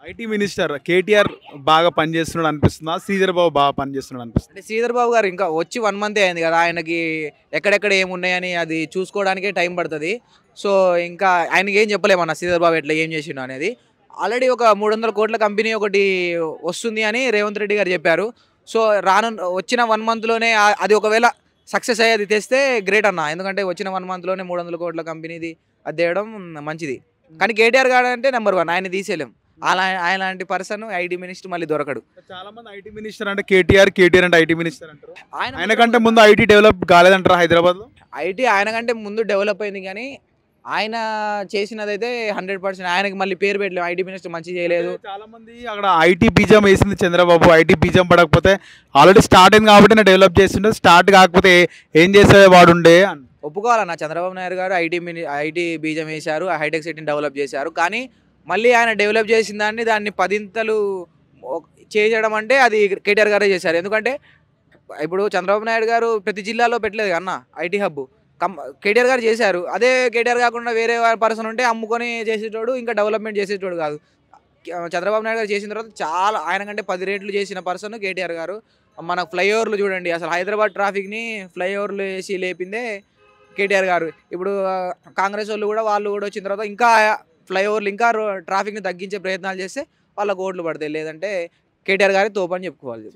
IT minister KTR బాగా పనిచేస్తున్నాడు అనిపిస్తుందా? శ్రీధర్ బాబు బాగా పనిచేస్తున్నాడు అనిపిస్తుంది? అంటే శ్రీధర్ బాబు గారు ఇంకా వచ్చి 1 మంత్ అయింది కదా, ఆయనకి ఎక్కడెక్కడ ఏమున్నాయని అది చూసుకోవడానికే టైం పడుతుంది. సో ఇంకా ఆయనకి ఏం చెప్పలేమన్నా శ్రీధర్ బాబు ఎట్లా ఏం చేసిండు అనేది. ఆల్రెడీ ఒక 300 కోట్ల కంపెనీ ఒకటి వస్తుంది అని రేవంత్ రెడ్డి గారు చెప్పారు. సో వచ్చిన 1 మంత్లోనే అది ఒకవేళ సక్సెస్ అయ్యేది తెస్తే గ్రేట్ అన్న. ఎందుకంటే వచ్చిన 1 మంత్లోనే 300 కోట్ల కంపెనీది అది తేయడం మంచిది. కానీ కేటీఆర్ గారు అంటే నెంబర్ 1, ఆయన తీసేయలేం. ఆయలాంటి పర్సన్ ఐటీ మినిస్టర్ మళ్ళీ దొరకడు. చాలా మంది ఐటీ మినిస్టర్ అంటే కేటీఆర్, కేటీఆర్ అంటే ఐటీ మినిస్టర్ అంటారు. ఆయన ఆయనకంటే ముందు ఐటీ డెవలప్ కాలేదంటారా హైదరాబాద్ లో? ఐటీ ఆయన కంటే ముందు డెవలప్ అయింది, కానీ ఆయన చేసినదైతే 100%. ఆయనకి మళ్ళీ పేరు పెట్టలేదు, ఐటీ మినిస్టర్ మంచి చేయలేదు. చాలా మంది అక్కడ ఐటీ బీజం వేసింది చంద్రబాబు. ఐటీ బీజం పడకపోతే ఆల్రెడీ స్టార్ట్ అయింది కాబట్టి నేను డెవలప్ చేస్తుండే, స్టార్ట్ కాకపోతే ఏం చేసే వాడుండే అని. ఒప్పుకోవాలన్న, చంద్రబాబు నాయుడు గారు ఐటీ బీజం వేశారు, హైటెక్ సిటీని డెవలప్ చేశారు. కానీ మళ్ళీ ఆయన డెవలప్ చేసిన దాన్ని 10 ఇంతలు చేయడం అంటే అది కేటీఆర్ గారే చేశారు. ఎందుకంటే ఇప్పుడు చంద్రబాబు నాయుడు గారు ప్రతి జిల్లాలో పెట్టలేదు అన్న ఐటీ హబ్, కేటీఆర్ గారు చేశారు. అదే కేటీఆర్ కాకుండా వేరే పర్సన్ ఉంటే అమ్ముకొని చేసేటోడు, ఇంకా డెవలప్మెంట్ చేసేటోడు కాదు. చంద్రబాబు నాయుడు గారు చేసిన తర్వాత చాలా ఆయన కంటే 10 రెట్లు చేసిన పర్సన్ కేటీఆర్ గారు. మన ఫ్లైఓవర్లు చూడండి, అసలు హైదరాబాద్ ట్రాఫిక్ని ఫ్లైఓవర్లు వేసి లేపిందే కేటీఆర్ గారు. ఇప్పుడు కాంగ్రెస్ వాళ్ళు కూడా వచ్చిన తర్వాత ఇంకా ఫ్లైఓవర్లు ఇంకా ట్రాఫిక్ని తగ్గించే ప్రయత్నాలు చేస్తే వాళ్ళకు ఓట్లు పడతాయి. లేదంటే కేటీఆర్ గారి తోపని చెప్పుకోవాలి.